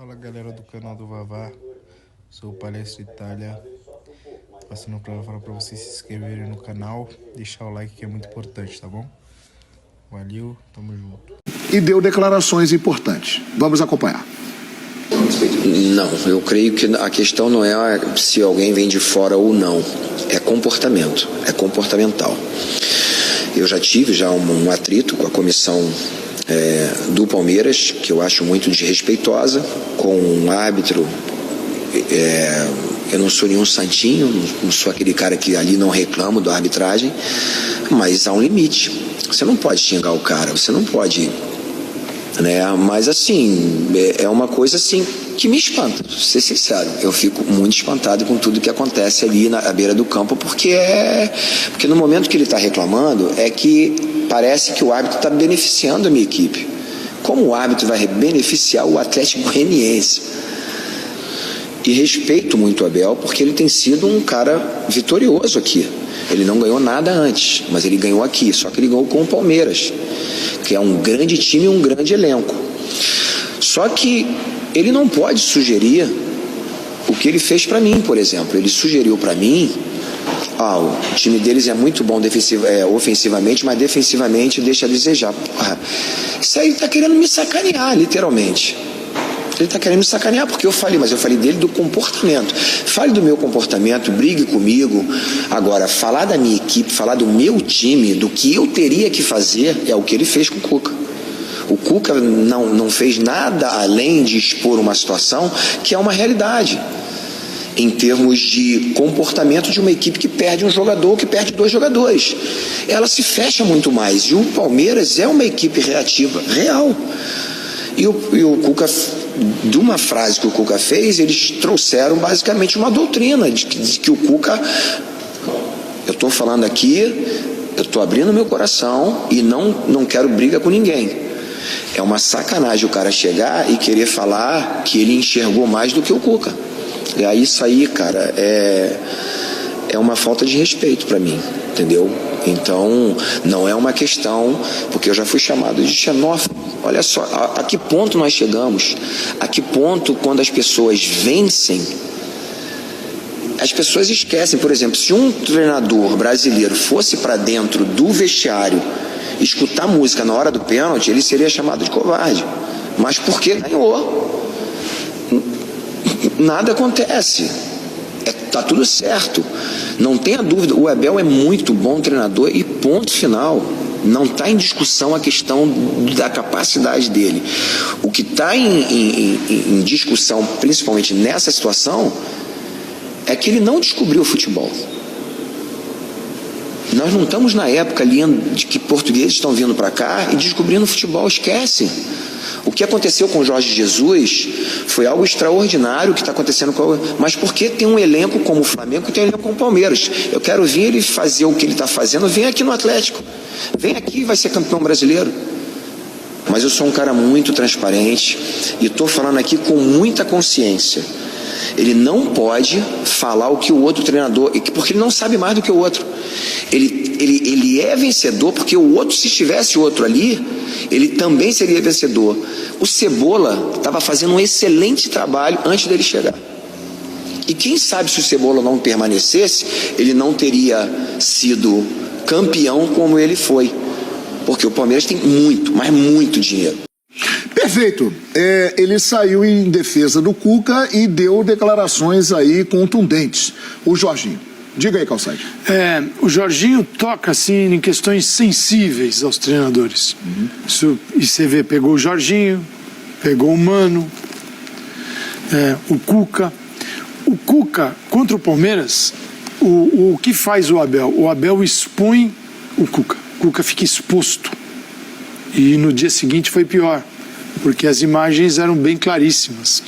Fala galera do canal do Vavá, sou o Palestra Itália, passando para falar para vocês se inscreverem no canal, deixar o like que é muito importante, tá bom? Valeu, tamo junto. E deu declarações importantes. Vamos acompanhar. Não, eu creio que a questão não é se alguém vem de fora ou não, é comportamento, é comportamental. Eu já tive um atrito com a comissão do Palmeiras, que eu acho muito desrespeitosa, com um árbitro. Eu não sou nenhum santinho, não sou aquele cara que ali não reclamo da arbitragem, mas há um limite. Você não pode xingar o cara, você não pode, né? Mas assim, é uma coisa assim que me espanta, pra ser sincero. Eu fico muito espantado com tudo que acontece ali na beira do campo, porque no momento que ele está reclamando, é que parece que o árbitro está beneficiando a minha equipe. Como o árbitro vai beneficiar o Atlético Goianiense? E respeito muito o Abel, porque ele tem sido um cara vitorioso aqui. Ele não ganhou nada antes, mas ele ganhou aqui, só que ele ganhou com o Palmeiras, que é um grande time e um grande elenco. Só que ele não pode sugerir o que ele fez para mim, por exemplo. Ele sugeriu para mim, o time deles é muito bom ofensivamente, mas defensivamente deixa a desejar. Porra, isso aí tá querendo me sacanear, literalmente. Ele está querendo me sacanear, porque eu falei dele do comportamento. Fale do meu comportamento, brigue comigo. Agora, falar da minha equipe, falar do meu time, do que eu teria que fazer, é o que ele fez com o Cuca. O Cuca não fez nada além de expor uma situação que é uma realidade, em termos de comportamento de uma equipe que perde um jogador, que perde dois jogadores. Ela se fecha muito mais. E o Palmeiras é uma equipe reativa, real. E o Cuca, de uma frase que o Cuca fez, eles trouxeram basicamente uma doutrina de que o Cuca, eu estou falando aqui, eu estou abrindo meu coração e não quero briga com ninguém. É uma sacanagem o cara chegar e querer falar que ele enxergou mais do que o Cuca. E aí isso aí, cara, é uma falta de respeito para mim, entendeu? Então, não é uma questão, porque eu já fui chamado de xenófobo. Olha só, a que ponto nós chegamos? A que ponto, quando as pessoas vencem, as pessoas esquecem. Por exemplo, se um treinador brasileiro fosse para dentro do vestiário escutar música na hora do pênalti, ele seria chamado de covarde. Mas porque ganhou. Nada acontece. Tá tudo certo. Não tenha dúvida, o Abel é muito bom treinador e ponto final. Não está em discussão a questão da capacidade dele. O que está em discussão, principalmente nessa situação, é que ele não descobriu o futebol. Nós não estamos na época ali de que portugueses estão vindo para cá e descobrindo o futebol, esquece. O que aconteceu com o Jorge Jesus foi algo extraordinário que está acontecendo mas porque tem um elenco como o Flamengo e tem um elenco como o Palmeiras. Eu quero ver ele fazer o que ele está fazendo. Vem aqui no Atlético, vem aqui e vai ser campeão brasileiro. Mas eu sou um cara muito transparente e estou falando aqui com muita consciência. Ele não pode falar o que o outro treinador, porque ele não sabe mais do que o outro. Ele é vencedor porque o outro, se tivesse o outro ali, ele também seria vencedor. O Cebola estava fazendo um excelente trabalho antes dele chegar. E quem sabe se o Cebola não permanecesse, ele não teria sido campeão como ele foi. Porque o Palmeiras tem muito, mas muito dinheiro. Perfeito. Ele saiu em defesa do Cuca e deu declarações aí contundentes. O Jorginho. Diga aí, Calçade. O Jorginho toca assim em questões sensíveis aos treinadores. E você vê, pegou o Jorginho, pegou o Mano, o Cuca. O Cuca, contra o Palmeiras, o que faz o Abel? O Abel expõe o Cuca. O Cuca fica exposto. E no dia seguinte foi pior, porque as imagens eram bem claríssimas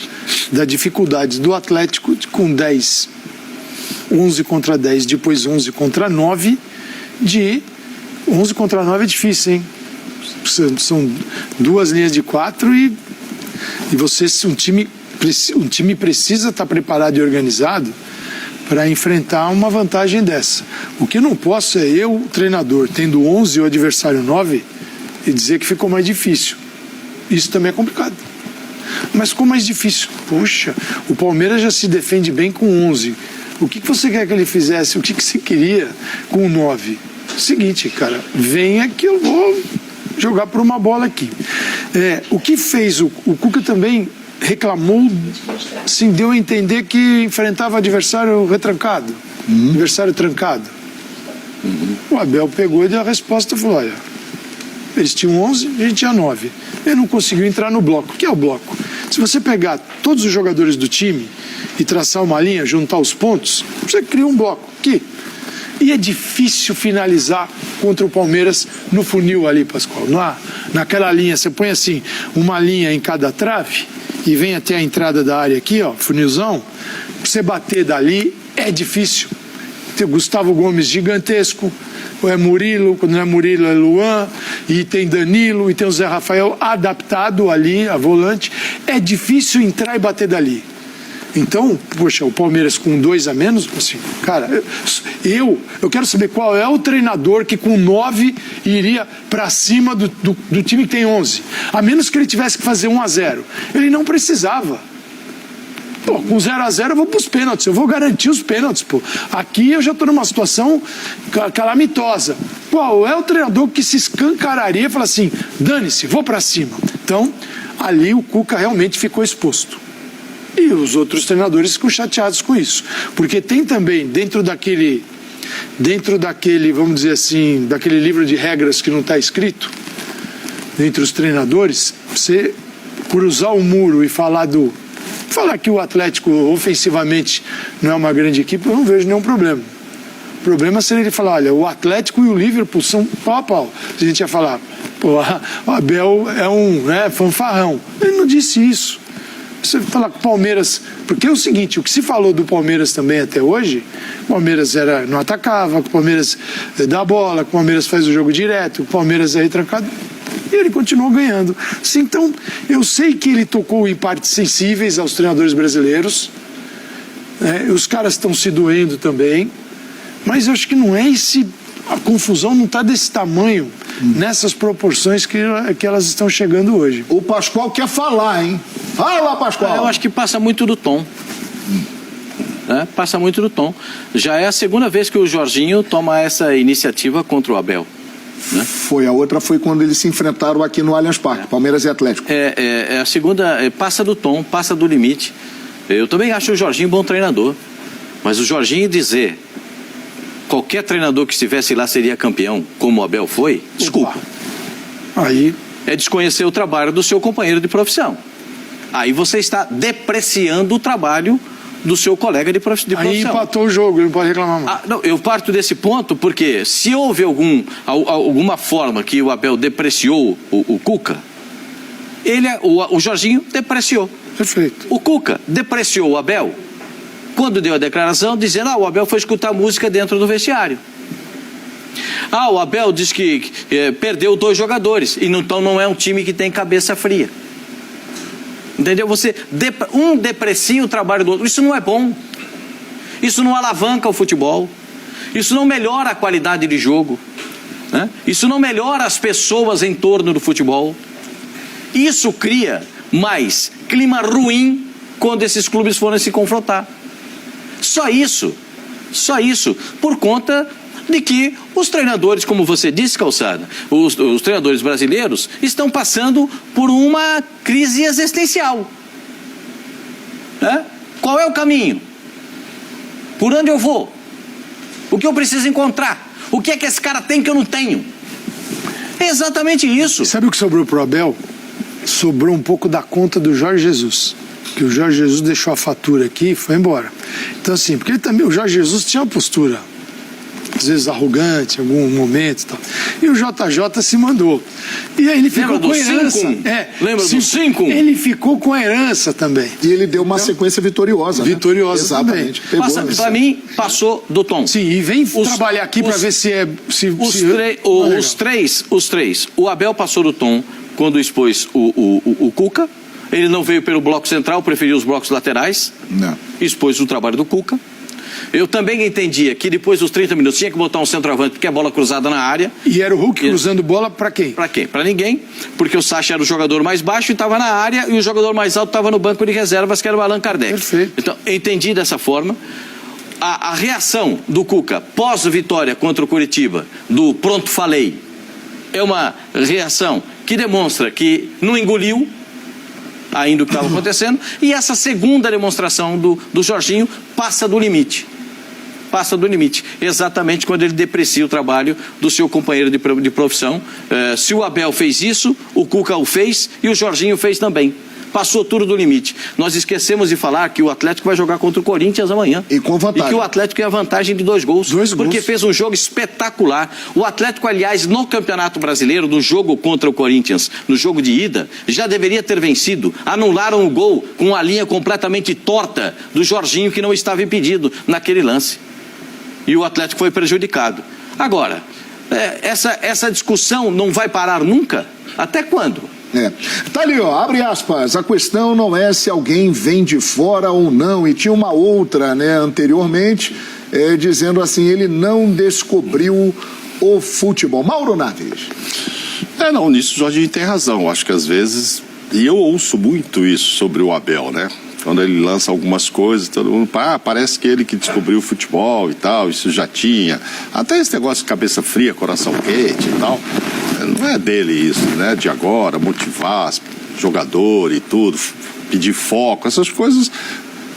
da dificuldade do Atlético com 11 contra 10, depois 11 contra 9, 11 contra 9 é difícil, hein? São duas linhas de 4 e um time precisa estar preparado e organizado para enfrentar uma vantagem dessa. O que eu não posso é eu, o treinador, tendo 11 e o adversário 9, e dizer que ficou mais difícil. Isso também é complicado. mas ficou mais difícil. Puxa, o Palmeiras já se defende bem com 11. O que você quer que ele fizesse? O que você queria com 9? Seguinte, cara, venha que eu vou jogar por uma bola aqui. O que fez o Cuca também reclamou, assim, deu a entender que enfrentava adversário retrancado, adversário trancado. O Abel pegou e deu a resposta e falou, olha, eles tinham 11, a gente tinha 9. Ele não conseguiu entrar no bloco. O que é o bloco? Se você pegar todos os jogadores do time e traçar uma linha, juntar os pontos, você cria um bloco aqui. E é difícil finalizar contra o Palmeiras no funil ali, Pascoal. Naquela linha, você põe assim, uma linha em cada trave e vem até a entrada da área aqui, ó, funilzão. Pra você bater dali é difícil. Tem o Gustavo Gomes gigantesco, ou é Murilo, quando não é Murilo é Luan, e tem Danilo, e tem o Zé Rafael adaptado ali, a volante. É difícil entrar e bater dali. Então, poxa, o Palmeiras com 2 a menos, assim, cara, eu quero saber qual é o treinador que com 9 iria para cima do time que tem 11. A menos que ele tivesse que fazer 1 a 0. Ele não precisava. Pô, com 0 a 0 eu vou para os pênaltis, eu vou garantir os pênaltis, pô. Aqui eu já estou numa situação calamitosa. Qual é o treinador que se escancararia e fala assim, dane-se, vou para cima. Então, ali o Cuca realmente ficou exposto. E os outros treinadores ficam chateados com isso. Porque tem também, dentro daquele, vamos dizer assim, daquele livro de regras que não está escrito, entre os treinadores, você cruzar o muro e falar que o Atlético ofensivamente não é uma grande equipe, eu não vejo nenhum problema. O problema seria ele falar, olha, o Atlético e o Liverpool são pau a pau. A gente ia falar, pô, o Abel é um fanfarrão. Ele não disse isso. Você falar que o Palmeiras... Porque é o seguinte, o que se falou do Palmeiras também até hoje, o Palmeiras não atacava, o Palmeiras dá a bola, o Palmeiras faz o jogo direto, o Palmeiras é retrancado, e ele continuou ganhando. Sim, então, eu sei que ele tocou em partes sensíveis aos treinadores brasileiros, os caras estão se doendo também, mas eu acho que não é a confusão não está desse tamanho, nessas proporções que elas estão chegando hoje. O Pascoal quer falar, hein? Fala, Pascoal! Eu acho que passa muito do tom. Passa muito do tom. Já é a segunda vez que o Jorginho toma essa iniciativa contra o Abel. A outra foi quando eles se enfrentaram aqui no Allianz Parque, Palmeiras e Atlético. A segunda, passa do tom, passa do limite. Eu também acho o Jorginho um bom treinador. Mas o Jorginho dizer qualquer treinador que estivesse lá seria campeão, como o Abel foi, desculpa. Aí é desconhecer o trabalho do seu companheiro de profissão. Aí você está depreciando o trabalho do seu colega de profissão. Aí empatou o jogo, ele não pode reclamar mais. Não, eu parto desse ponto porque se houve alguma forma que o Abel depreciou o Cuca, o Jorginho depreciou. Perfeito. O Cuca depreciou o Abel quando deu a declaração dizendo o Abel foi escutar música dentro do vestiário. O Abel diz que perdeu 2 jogadores, e então não é um time que tem cabeça fria. Entendeu? Você deprecia o trabalho do outro. Isso não é bom. Isso não alavanca o futebol. Isso não melhora a qualidade de jogo. Isso não melhora as pessoas em torno do futebol. Isso cria mais clima ruim quando esses clubes forem se confrontar. Só isso, por conta de que os treinadores, como você disse, Calçada, os treinadores brasileiros estão passando por uma crise existencial. Qual é o caminho? Por onde eu vou? O que eu preciso encontrar? O que é que esse cara tem que eu não tenho? É exatamente isso. Sabe o que sobrou pro Abel? Sobrou um pouco da conta do Jorge Jesus. Que o Jorge Jesus deixou a fatura aqui e foi embora. Então assim, porque o Jorge Jesus tinha uma postura, às vezes arrogante, em algum momento e tal. E o JJ se mandou. E aí ele ficou com a herança. Lembra do 5? Ele ficou com a herança também. E ele deu uma sequência vitoriosa. Vitoriosa exatamente. também. Para mim, passou do tom. Sim, e vem trabalhar aqui para ver se é... Os três. O Abel passou do tom quando expôs o Cuca. Ele não veio pelo bloco central, preferiu os blocos laterais. Não. Expôs o trabalho do Cuca. Eu também entendia que depois dos 30 minutos tinha que botar um centroavante porque a bola cruzada na área. E era o Hulk cruzando bola para quem? Para quem? Para ninguém, porque o Sacha era o jogador mais baixo e estava na área, e o jogador mais alto estava no banco de reservas, que era o Allan Kardec. Perfeito. Então, entendi dessa forma. A reação do Cuca pós-vitória contra o Curitiba, do pronto falei, é uma reação que demonstra que não engoliu ainda o que estava acontecendo, e essa segunda demonstração do Jorginho passa do limite. Passa do limite, exatamente quando ele deprecia o trabalho do seu companheiro de profissão. Se o Abel fez isso, o Cuca o fez e o Jorginho fez também. Passou tudo do limite. Nós esquecemos de falar que o Atlético vai jogar contra o Corinthians amanhã. E com vantagem. E que o Atlético tem a vantagem de 2 gols. Porque fez um jogo espetacular. O Atlético, aliás, no Campeonato Brasileiro, no jogo contra o Corinthians, no jogo de ida, já deveria ter vencido. Anularam o gol com a linha completamente torta do Jorginho, que não estava impedido naquele lance. E o Atlético foi prejudicado. Agora, essa discussão não vai parar nunca? Até quando? Tá ali, ó, abre aspas, a questão não é se alguém vem de fora ou não, e tinha uma outra, né, anteriormente, dizendo assim, ele não descobriu o futebol. Mauro Naves. Não, nisso o Jorginho tem razão, acho que às vezes, e eu ouço muito isso sobre o Abel, né, quando ele lança algumas coisas, todo mundo, parece que ele que descobriu o futebol e tal, isso já tinha, até esse negócio de cabeça fria, coração quente e tal, não é dele isso, né, de agora, motivar jogador e tudo, pedir foco, essas coisas.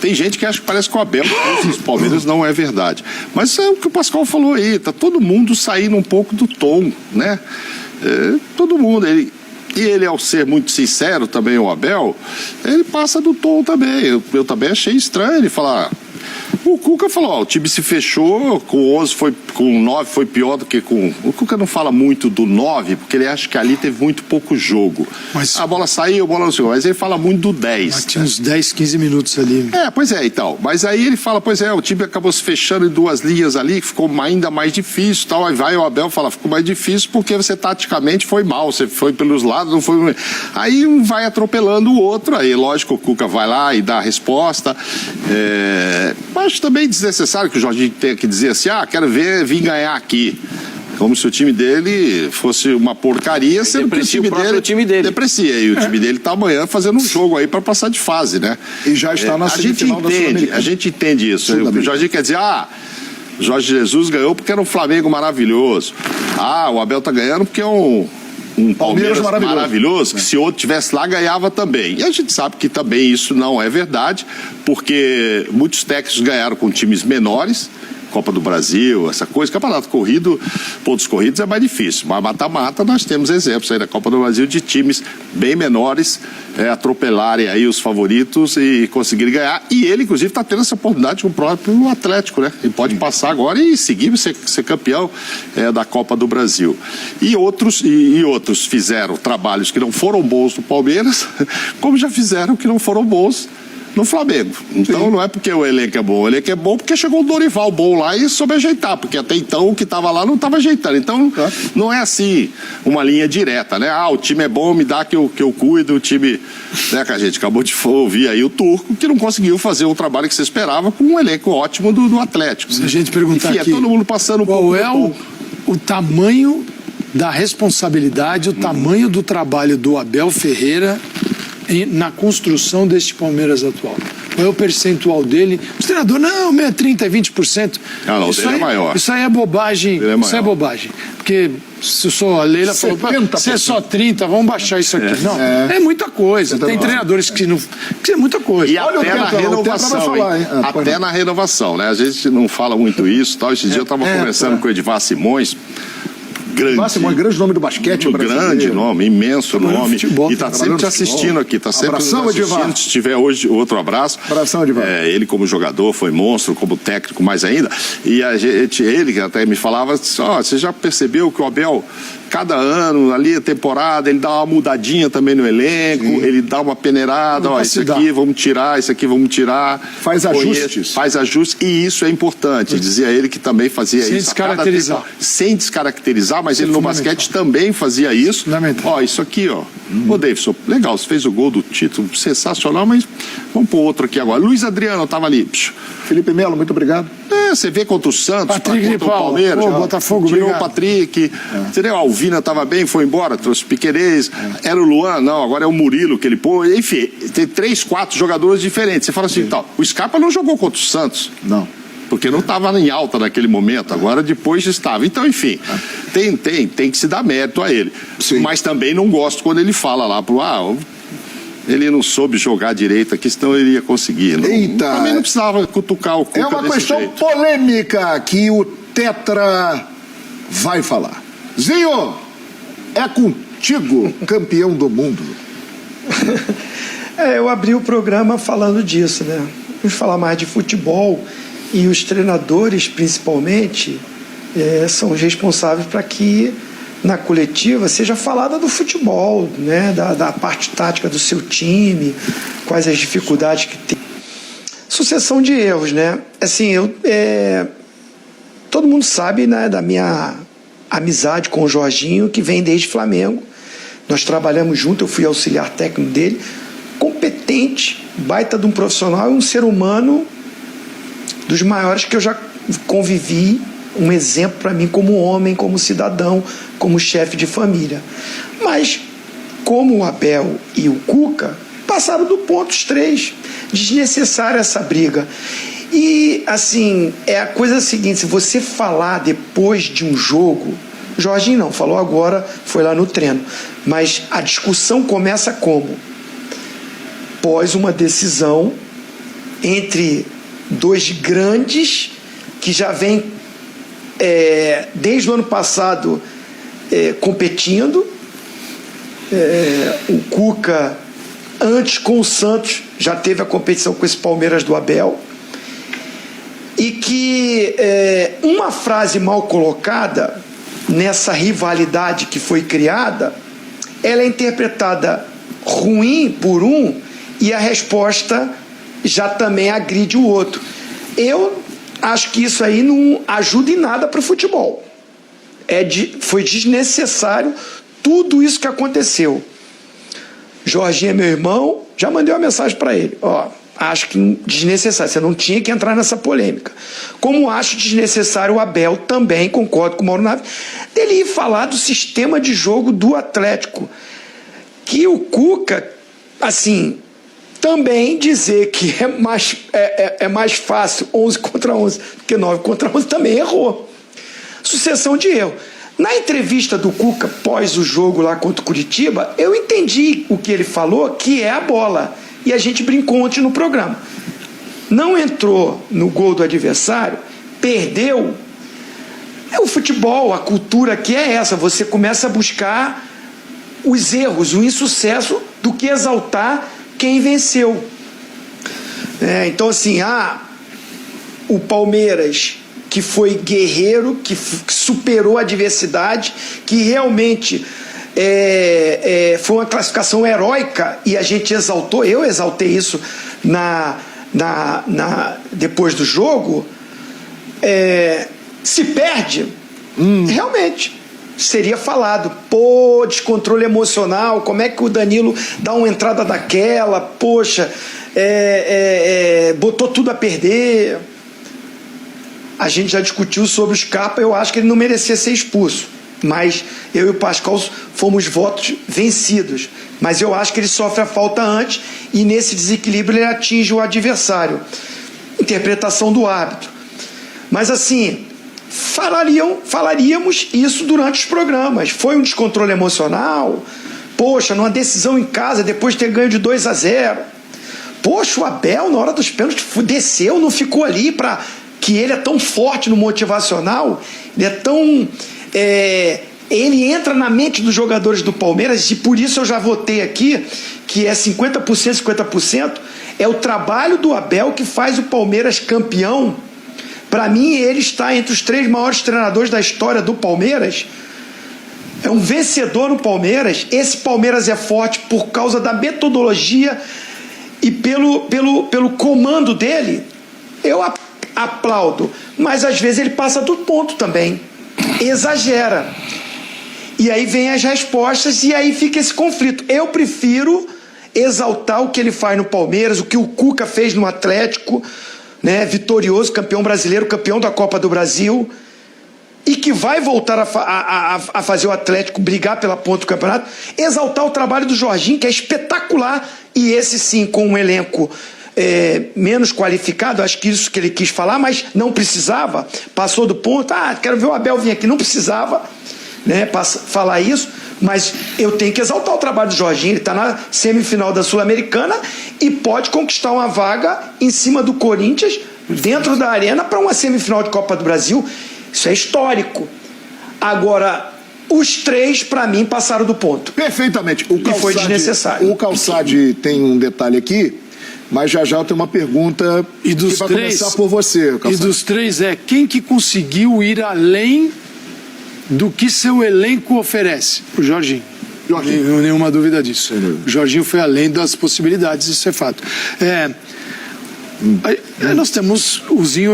Tem gente que acha que parece que o Abel os Palmeiras não é verdade. Mas é o que o Pascoal falou aí, tá todo mundo saindo um pouco do tom, né? Todo mundo, ele ao ser muito sincero também, o Abel, ele passa do tom também. Eu também achei estranho ele falar. O Cuca falou, o time se fechou, com 11 com 9 foi pior do que com... O Cuca não fala muito do 9, porque ele acha que ali teve muito pouco jogo. Mas a bola saiu, a bola não saiu, mas ele fala muito do 10. Mas tinha uns 10, 15 minutos ali. Pois é, então. Mas aí ele fala, o time acabou se fechando em 2 linhas ali, que ficou ainda mais difícil, tal. Aí vai o Abel fala, ficou mais difícil porque você taticamente foi mal, você foi pelos lados, não foi... Aí um vai atropelando o outro, aí lógico o Cuca vai lá e dá a resposta. Mas também desnecessário que o Jorginho tenha que dizer assim, quero vir ganhar aqui. Como se o time dele fosse uma porcaria, sendo que o time dele deprecia. E o time dele está amanhã fazendo um jogo aí para passar de fase, né? E já está na semifinal da Sul-Americana. A gente entende isso. O Jorginho quer dizer, Jorge Jesus ganhou porque era um Flamengo maravilhoso. O Abel tá ganhando porque é um Palmeiras maravilhoso, que se outro tivesse lá, ganhava também. E a gente sabe que também isso não é verdade, porque muitos técnicos ganharam com times menores, Copa do Brasil, essa coisa, campeonato corrido, pontos corridos é mais difícil, mas mata-mata nós temos exemplos aí da Copa do Brasil de times bem menores atropelarem aí os favoritos e conseguirem ganhar, e ele inclusive está tendo essa oportunidade com o próprio Atlético, né? Ele pode passar agora e seguir, ser campeão da Copa do Brasil. E outros fizeram trabalhos que não foram bons no Palmeiras, como já fizeram que não foram bons no Flamengo. Então não é porque o elenco é bom porque chegou o Dorival bom lá e soube ajeitar, porque até então o que estava lá não estava ajeitando. Então não é assim uma linha direta, né? O time é bom, me dá que eu cuido, o time, né, que a gente acabou de ouvir aí o Turco, que não conseguiu fazer o trabalho que você esperava com um elenco ótimo do Atlético. Se a gente perguntar aqui, todo mundo passando um pouco. Qual é o tamanho da responsabilidade, o tamanho do trabalho do Abel Ferreira na construção deste Palmeiras atual? Qual é o percentual dele? O treinador, não, 30%, 20%. Não, o dele é maior. Isso aí é bobagem. Isso é bobagem. Porque se a Leila falou, se é só 30%, vamos baixar isso aqui. Não, é muita coisa. Tem treinadores que não... Que é muita coisa. E até na renovação, até na renovação, né? A gente não fala muito isso, tal. Esse dia eu estava conversando com o Edivar Simões, grande nome do basquete brasileiro. Grande nome, imenso nome. E está sempre te assistindo aqui. Tá sempre abração, Edivar. Se tiver hoje outro abraço. Abração, Edivar. Ele como jogador foi monstro, como técnico mais ainda. E ele até me falava, você já percebeu que o Abel, cada ano, ali a temporada, ele dá uma mudadinha também no elenco, ele dá uma peneirada, isso aqui vamos tirar, isso aqui vamos tirar. Faz ajustes. Faz ajustes, e isso é importante. Dizia ele que também fazia isso. Descaracterizar. Sem descaracterizar, mas ele no basquete também fazia isso. Isso aqui, Ô, Davidson, legal, você fez o gol do título, sensacional, mas vamos pro outro aqui agora. Luiz Adriano tava ali. Felipe Melo, muito obrigado. Você vê contra o Santos, Patrick contra o Palmeiras. Pô, Botafogo, tirou obrigado. o Patrick. Entendeu? A Alvina tava bem, foi embora, trouxe o Piquerez. Era o Luan, não, agora é o Murilo que ele pôs. Enfim, tem 3, 4 jogadores diferentes. Você fala assim, tal, o Scarpa não jogou contra o Santos. Não. Porque não estava em alta naquele momento, agora depois estava. Então, enfim, tem que se dar mérito a ele. Sim. Mas também não gosto quando ele fala lá ele não soube jogar direito aqui, senão ele ia conseguir. Eita! Também não precisava cutucar o Cuca É uma desse questão jeito. polêmica que o Tetra vai falar. Zinho, é contigo, campeão do mundo. Eu abri o programa falando disso, né? Vamos falar mais de futebol e os treinadores, principalmente, são os responsáveis para que na coletiva seja falada do futebol, né? Da parte tática do seu time, quais as dificuldades que tem. Sucessão de erros, né? Assim, todo mundo sabe, né, da minha amizade com o Jorginho, que vem desde Flamengo. Nós trabalhamos junto, eu fui auxiliar técnico dele, competente, baita de um profissional e um ser humano dos maiores que eu já convivi, um exemplo para mim como homem, como cidadão, como chefe de família. Mas, como o Abel e o Cuca, passaram do ponto os 3. Desnecessária essa briga. E, assim, a coisa seguinte, se você falar depois de um jogo, Jorginho não, falou agora, foi lá no treino, mas a discussão começa como? Após uma decisão entre 2 grandes que já vêm desde o ano passado competindo. O Cuca, antes com o Santos, já teve a competição com esse Palmeiras do Abel. E que uma frase mal colocada nessa rivalidade que foi criada, ela é interpretada ruim por um e a resposta já também agride o outro. Eu acho que isso aí não ajuda em nada para o futebol. Foi desnecessário tudo isso que aconteceu. Jorginho é meu irmão, já mandei uma mensagem para ele. Acho que desnecessário, você não tinha que entrar nessa polêmica. Como acho desnecessário o Abel também, concordo com o Mauro Naves, dele ir falar do sistema de jogo do Atlético. Que o Cuca, assim, também dizer que é mais fácil 11 contra 11 do que 9 contra 11 também errou. Sucessão de erro. Na entrevista do Cuca pós o jogo lá contra o Curitiba, eu entendi o que ele falou, que é a bola. E a gente brincou ontem no programa. Não entrou no gol do adversário, perdeu. O futebol, a cultura que é essa. Você começa a buscar os erros, o insucesso, do que exaltar quem venceu. Então, assim, o Palmeiras, que foi guerreiro, que superou a adversidade, que realmente foi uma classificação heróica e a gente exaltou, eu exaltei isso depois do jogo. Se perde, realmente seria falado, descontrole emocional, como é que o Danilo dá uma entrada daquela, poxa, botou tudo a perder. A gente já discutiu sobre o Scarpa, eu acho que ele não merecia ser expulso, mas eu e o Pascal fomos votos vencidos, mas eu acho que ele sofre a falta antes e nesse desequilíbrio ele atinge o adversário. Interpretação do árbitro. Mas assim, falaríamos isso durante os programas. Foi um descontrole emocional, poxa, numa decisão em casa, depois de ter ganho de 2-0, poxa, o Abel na hora dos pênaltis desceu, não ficou ali para... que ele é tão forte no motivacional, ele é tão... ele entra na mente dos jogadores do Palmeiras, e por isso eu já votei aqui, que é 50%, 50%, é o trabalho do Abel que faz o Palmeiras campeão. Para mim, ele está entre os 3 maiores treinadores da história do Palmeiras. É um vencedor no Palmeiras. Esse Palmeiras é forte por causa da metodologia e pelo comando dele. Eu aplaudo, mas às vezes ele passa do ponto também, exagera. E aí vem as respostas e aí fica esse conflito. Eu prefiro exaltar o que ele faz no Palmeiras, o que o Cuca fez no Atlético, né? Vitorioso, campeão brasileiro, campeão da Copa do Brasil, e que vai voltar a fazer o Atlético brigar pela ponta do campeonato. Exaltar o trabalho do Jorginho, que é espetacular, e esse sim com um elenco menos qualificado, acho que isso que ele quis falar, mas não precisava, passou do ponto, quero ver o Abel vir aqui, não precisava, né, falar isso, mas eu tenho que exaltar o trabalho do Jorginho. Ele está na semifinal da Sul-Americana e pode conquistar uma vaga em cima do Corinthians, dentro da arena, para uma semifinal de Copa do Brasil. Isso é histórico. Agora, os três, para mim, passaram do ponto. Perfeitamente. E foi desnecessário. O Calçade tem um detalhe aqui, mas já eu tenho uma pergunta que vai começar por você, Calçade. E dos três quem que conseguiu ir além do que seu elenco oferece? O Jorginho. Nenhuma dúvida disso. O Jorginho foi além das possibilidades, isso é fato. Nós temos,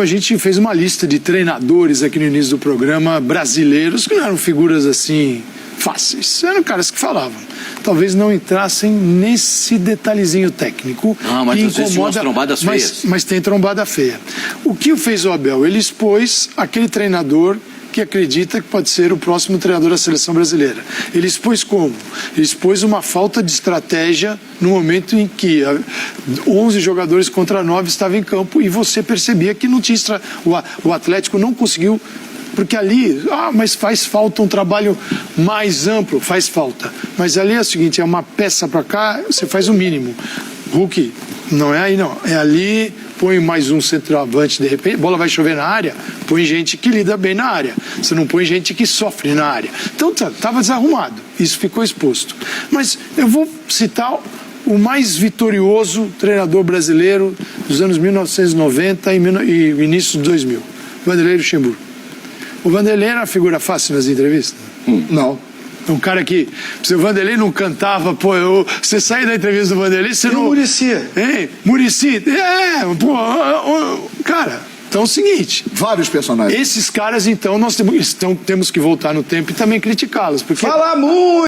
a gente fez uma lista de treinadores aqui no início do programa, brasileiros, que não eram figuras assim fáceis, eram caras que falavam. Talvez não entrassem nesse detalhezinho técnico. Mas que incomoda, umas trombadas feias. Mas tem trombada feia. O que fez o Abel? Ele expôs aquele treinador que acredita que pode ser o próximo treinador da seleção brasileira. Ele expôs como? Ele expôs uma falta de estratégia no momento em que 11 jogadores contra 9 estavam em campo e você percebia que não tinha o Atlético não conseguiu, porque ali, mas faz falta um trabalho mais amplo, faz falta. Mas ali é o seguinte, é uma peça para cá, você faz o mínimo. Hulk, não é aí não, é ali, põe mais um centroavante, de repente, bola vai chover na área, põe gente que lida bem na área, você não põe gente que sofre na área. Então estava desarrumado, isso ficou exposto. Mas eu vou citar o mais vitorioso treinador brasileiro dos anos 1990 e início de 2000, Vanderlei Luxemburgo. O Vanderlei era uma figura fácil nas entrevistas? Não. Um cara que, se o Vanderlei não cantava, você sai da entrevista do Vanderlei, você não... Muricy. Hein? Muricy. Cara, então é o seguinte... Vários personagens. Esses caras, então, nós temos que voltar no tempo e também criticá-los, porque... Fala muito!